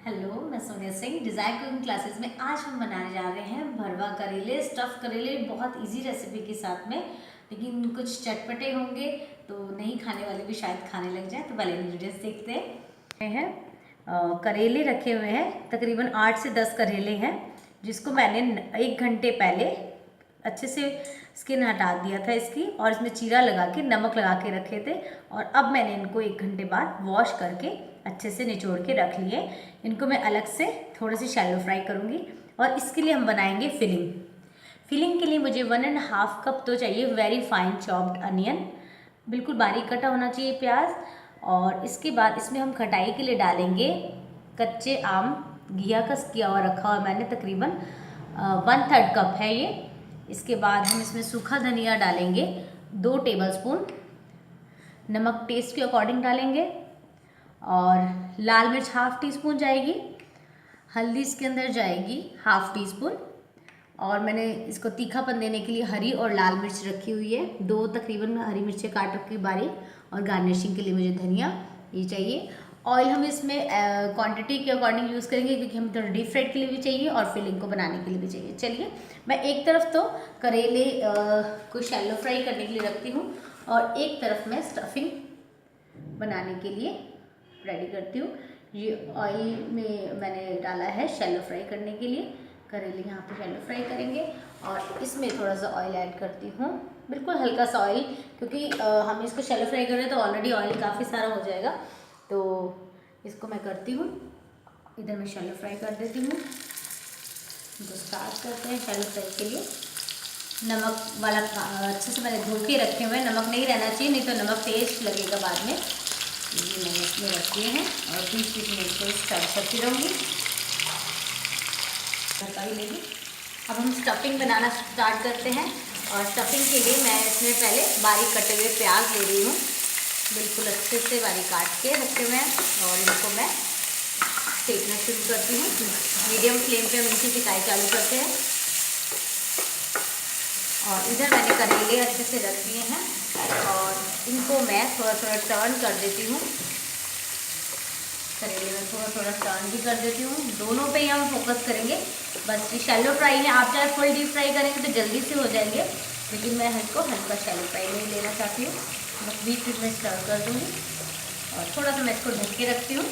Hello, मैं Sonia Singh desire cooking classes में। आज हम बनाने जा रहे हैं भरवा करेले, स्टफ़ करेले। बहुत इजी रेसिपी के साथ में, लेकिन कुछ चटपटे होंगे तो नहीं खाने वाले भी शायद खाने लग जाए। तो पहले इंग्रेडिएंट्स देखते हैं। करेले रखे हुए हैं, तकरीबन 8 से 10 करेले हैं, जिसको मैंने 1 घंटे पहले अच्छे से स्किन हटा दिया था इसकी, और इसमें चीरा लगा के नमक लगा के रखे थे। और अब मैंने इनको 1 घंटे बाद वॉश करके अच्छे से निचोड़ के रख लिए। इनको मैं अलग से थोड़े से शैलो फ्राई करूँगी। और इसके लिए हम बनाएंगे फिलिंग के लिए मुझे 1.5 कप तो चाहिए वेरी फाइन चॉप्ड अनियन, बिल्कुल बारीक कटा होना चाहिए प्याज। और इसके बाद इसमें हम खटाई के लिए डालेंगे कच्चे आम, घिया कस किया हुआ रखा हुआ मैंने, तकरीबन 1/3 कप है ये। इसके बाद हम इसमें सूखा धनिया डालेंगे 2 टेबलस्पून, नमक टेस्ट के अकॉर्डिंग डालेंगे, और लाल मिर्च 1/2 टीस्पून जाएगी, हल्दी इसके अंदर जाएगी 1/2 टीस्पून, और मैंने इसको तीखापन देने के लिए हरी और लाल मिर्च रखी हुई है, 2 तकरीबन हरी मिर्चें काट रखी बारीक, और गार्निशिंग के लिए मुझे धनिया ये चाहिए। ऑयल हम इसमें क्वांटिटी के अकॉर्डिंग यूज़ करेंगे, क्योंकि हम थोड़ा डीप फ्राइड के लिए भी चाहिए और फिलिंग को बनाने के लिए भी चाहिए। चलिए, मैं एक तरफ तो करेले को शैलो फ्राई करने के लिए रखती हूँ, और एक तरफ मैं स्टफिंग बनाने के लिए रेडी करती हूँ। ये ऑयल में मैंने डाला है शैलो फ्राई करने के लिए। करेले यहाँ पे शैलो फ्राई करेंगे, और इसमें थोड़ा सा ऑयल ऐड करती हूँ, बिल्कुल हल्का सा ऑयल, क्योंकि हम इसको शैलो फ्राई कर रहे हैं तो ऑलरेडी ऑयल काफ़ी सारा हो जाएगा। तो इसको मैं करती हूँ, इधर मैं शैलो फ्राई कर देती हूँ। तो स्टार्ट करते हैं शैलो फ्राई के लिए। नमक वाला अच्छे से मैंने धो के रखे हुए हैं, नमक नहीं रहना चाहिए, नहीं तो नमक टेस्ट लगेगा बाद में। ये मैंने इसमें रख दिए हैं, और बीच बीच में इसको स्टार्ट करती रहूँगी, धक्का भी लेगी। अब हम स्टफिंग बनाना स्टार्ट करते हैं, और स्टफिंग के लिए मैं इसमें पहले बारीक कटे हुए प्याज ले रही हूँ, बिल्कुल अच्छे से बारीक काट के रखे हुए हैं, और इनको मैं सेकना शुरू करती हूँ। मीडियम फ्लेम पे हम इनकी सिकाई चालू करते हैं। और इधर मैंने करेले अच्छे से रख दिए हैं, और इनको मैं थोड़ा थोड़ा टर्न कर देती हूँ। करेले में थोड़ा थोड़ा टर्न भी कर देती हूँ, दोनों पे ही हम फोकस करेंगे। बस ये शैलो फ्राई है, आप चाहे फुल डीप फ्राई करेंगे तो जल्दी से हो जाएंगे, लेकिन मैं इसको हल्का शैलो फ्राई में लेना चाहती हूँ। बस बीच बीच में स्टर कर दूँगी, और थोड़ा सा मैं इसको ढक के रखती हूँ।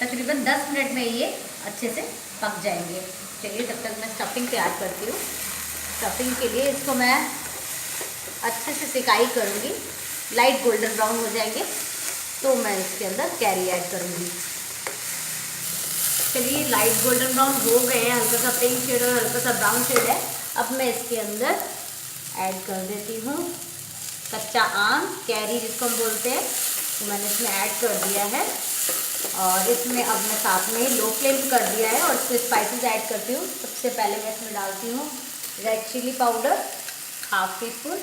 तकरीबन 10 मिनट में ये अच्छे से पक जाएंगे। चलिए, तब तक मैं स्टफिंग तैयार करती हूँ। स्टफिंग के लिए इसको मैं अच्छे से सिकाई करूँगी, लाइट गोल्डन ब्राउन हो जाएंगे तो मैं इसके अंदर कैरी ऐड करूँगी। चलिए, लाइट गोल्डन ब्राउन हो गए हैं, हल्का सा पिंक शेड और हल्का सा ब्राउन शेड है। अब मैं इसके अंदर ऐड कर देती हूँ कच्चा आम, कैरी जिसको हम बोलते हैं, तो मैंने इसमें ऐड कर दिया है। और इसमें अब मैं साथ में लो फ्लेम कर दिया है, और इसमें स्पाइसेस ऐड करती हूँ। सबसे पहले मैं इसमें डालती हूँ रेड चिली पाउडर 1/2 टीस्पून,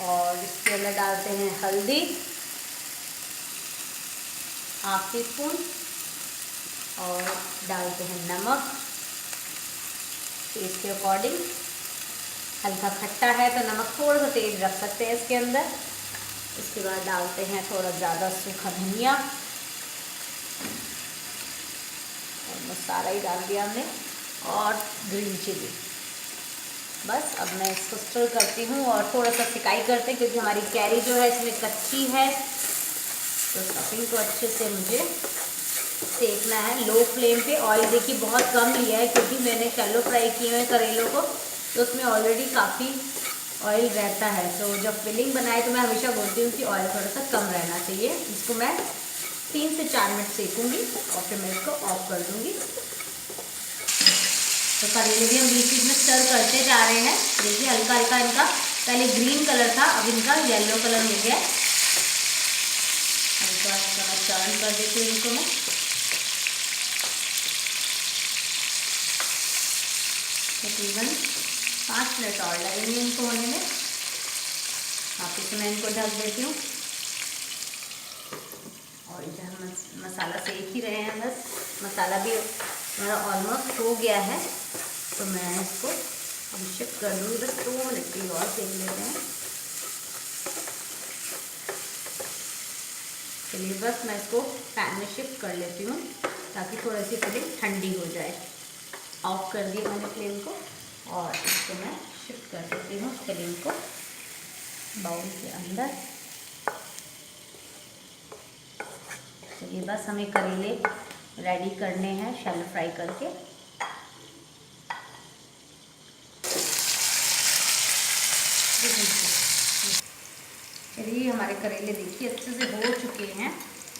और इसके अंदर डालते हैं हल्दी 1/2 टीस्पून, और डालते हैं नमक टेस्ट के अकॉर्डिंग। हल्का खट्टा है तो नमक थोड़ा सा तेज रख सकते हैं इसके अंदर। इसके बाद डालते हैं थोड़ा ज़्यादा सूखा धनिया, और सारा ही डाल दिया हमने, और ग्रीन चिली। बस अब मैं इसको स्टर करती हूँ, और थोड़ा सा सिकाई करते हैं, क्योंकि हमारी कैरी जो है इसमें कच्ची है। तो स्टफिंग को अच्छे से मुझे सेकना है लो फ्लेम पे। ऑयल देखिए बहुत कम लिया है, क्योंकि मैंने शैलो फ्राई किए हुए करेलों को, तो उसमें ऑलरेडी काफ़ी ऑयल रहता है। तो जब फिलिंग बनाए तो मैं हमेशा बोलती हूँ कि ऑयल थोड़ा सा कम रहना चाहिए। इसको मैं 3 से 4 मिनट सेकूँगी, और फिर मैं इसको ऑफ कर दूँगी। तो करेले भी हम बीच बीच में स्टर करते जा रहे हैं। देखिए, हल्का हल्का इनका पहले ग्रीन कलर था, अब इनका येलो कलर हो गया है। हल्का हल्का मैं टर्न कर देती हूँ इनको मैं। तकरीबन 5 मिनट और लगेंगे इनको होने में। वापस मैं इनको ढक देती हूँ, और इधर मसाला सेक ही रहे हैं। बस मसाला भी मेरा ऑलमोस्ट हो गया है, तो मैं इसको अब शिफ्ट कर दूँगी। बस 2 मिनट के लिए और सेक लेते हैं। चलिए बस मैं इसको पैन में शिफ्ट कर लेती हूँ ताकि थोड़ी सी फिलिंग ठंडी हो जाए। ऑफ कर दिया मैंने फ्लेम को और इसको मैं शिफ्ट कर देती हूँ फिलिंग को बाउल के अंदर। चलिए बस हमें करेले रेडी करने हैं शैलो फ्राई करके। चलिए हमारे करेले देखिए अच्छे से हो चुके हैं,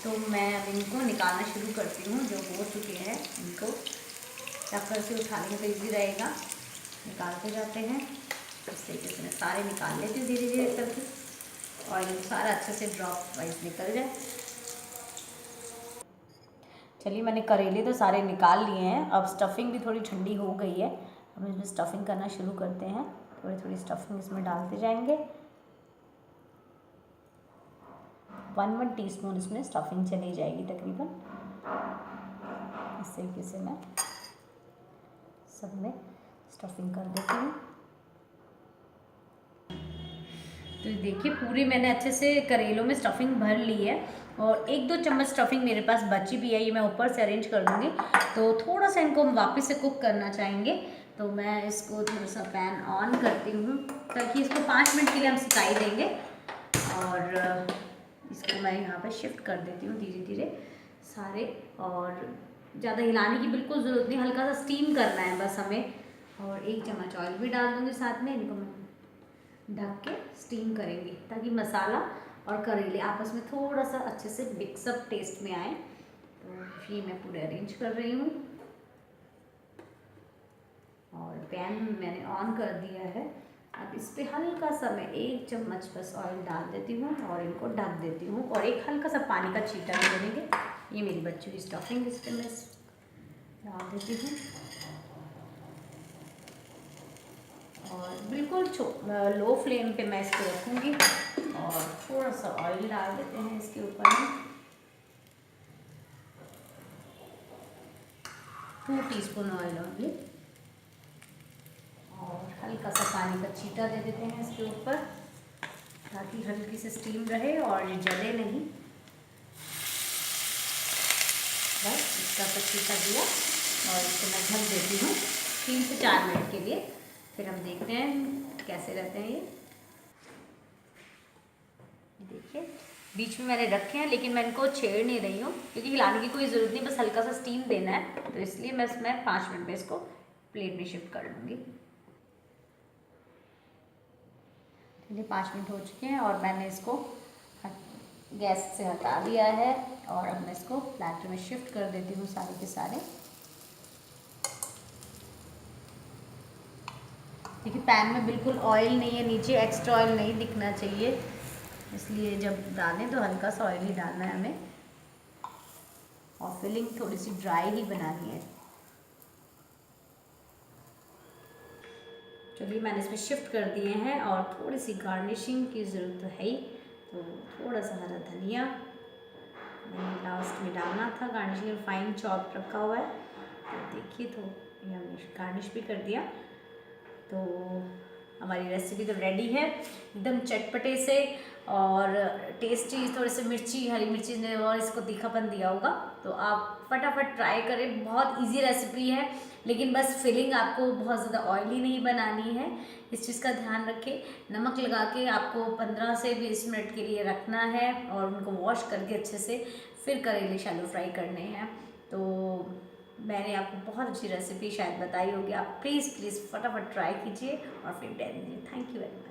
तो मैं अब इनको निकालना शुरू करती हूँ। जो हो चुके हैं इनको टक्कर से उठाने में तो ईजी रहेगा। निकालते जाते हैं इस तरीके से मैं सारे निकाल लेती हूँ धीरे धीरे करके, ऑयल सारा अच्छे से ड्रॉप वाइज निकल जाए। चलिए मैंने करेले तो सारे निकाल लिए हैं। अब स्टफिंग भी थोड़ी ठंडी हो गई है, अब इसमें स्टफिंग करना शुरू करते हैं। थोड़ी थोड़ी स्टफिंग इसमें डालते जाएंगे। 1 टीस्पून इसमें स्टफिंग चली जाएगी तकरीबन। इस तरीके से मैं सब में स्टफिंग कर देती हूँ। तो देखिए पूरी मैंने अच्छे से करेलों में स्टफिंग भर ली है और 1-2 चम्मच स्टफिंग मेरे पास बची भी है, ये मैं ऊपर से अरेंज कर दूँगी। तो थोड़ा सा इनको हम वापस से कुक करना चाहेंगे, तो मैं इसको थोड़ा सा पैन ऑन करती हूँ ताकि इसको 5 मिनट के लिए हम सिकाई देंगे। और इसको मैं यहाँ पे शिफ्ट कर देती हूँ धीरे धीरे सारे, और ज़्यादा हिलाने की बिल्कुल ज़रूरत नहीं, हल्का सा स्टीम करना है बस हमें। और 1 चम्मच ऑयल भी डाल दूँगी साथ में। इनको मैं ढक के स्टीम करेंगे ताकि मसाला और करेले आपस में थोड़ा सा अच्छे से मिक्सअप टेस्ट में आए। तो ये मैं पूरे अरेंज कर रही हूँ और पैन मैंने ऑन कर दिया है। अब इस पर हल्का सा मैं 1 चम्मच बस ऑयल डाल देती हूँ और इनको ढक देती हूँ और एक हल्का सा पानी का छींटा भी देंगे। ये मेरी बच्ची की स्टफिंग इस पर मैं डाल देती हूँ और बिल्कुल लो फ्लेम पे मैं इसको रखूँगी और थोड़ा सा ऑयल डाल देते हैं इसके ऊपर में। 2 टीस्पून ऑयल ओनली और हल्का सा पानी का छींटा दे देते हैं इसके ऊपर ताकि हल्की से स्टीम रहे और ये जले नहीं। बस इसका सा छींटा दिया और इसको मैं ढक देती हूँ 3 से 4 मिनट के लिए। फिर हम देखते हैं कैसे रहते हैं ये। देखिए बीच में मैंने रखे हैं लेकिन मैं इनको छेड़ नहीं रही हूँ क्योंकि हिलाने की कोई ज़रूरत नहीं, बस हल्का सा स्टीम देना है, तो इसलिए मैं इसमें 5 मिनट में इसको प्लेट में शिफ्ट कर लूँगी। चलिए 5 मिनट हो चुके हैं और मैंने इसको गैस से हटा दिया है और अब मैं इसको प्लेट में शिफ्ट कर देती हूँ सारे के सारे। देखिए पैन में बिल्कुल ऑयल नहीं है, नीचे एक्स्ट्रा ऑयल नहीं दिखना चाहिए, इसलिए जब डालें तो हल्का सा ऑयल ही डालना है हमें और फिलिंग थोड़ी सी ड्राई ही बनानी है। चलिए मैंने इसमें शिफ्ट कर दिए हैं और थोड़ी सी गार्निशिंग की ज़रूरत है ही, तो थोड़ा सा हरा धनिया मैंने लास्ट में डालना था। गार्निशिंग फाइन चॉप रखा हुआ है, तो देखिए तो ये हमने गार्निश भी कर दिया। तो हमारी रेसिपी तो रेडी है एकदम चटपटे से और टेस्टी। थोड़े से मिर्ची, हरी मिर्ची ने और इसको तीखापन दिया होगा, तो आप फटाफट ट्राई करें। बहुत इजी रेसिपी है लेकिन बस फिलिंग आपको बहुत ज़्यादा ऑयली नहीं बनानी है, इस चीज़ का ध्यान रखें। नमक लगा के आपको 15 से 20 मिनट के लिए रखना है और उनको वॉश करके अच्छे से फिर करेले शैलो फ्राई करने हैं। तो मैंने आपको बहुत अच्छी रेसिपी शायद बताई होगी, आप प्लीज़ फटाफट ट्राई कीजिए और फीडबैक दीजिए। Thank you very much.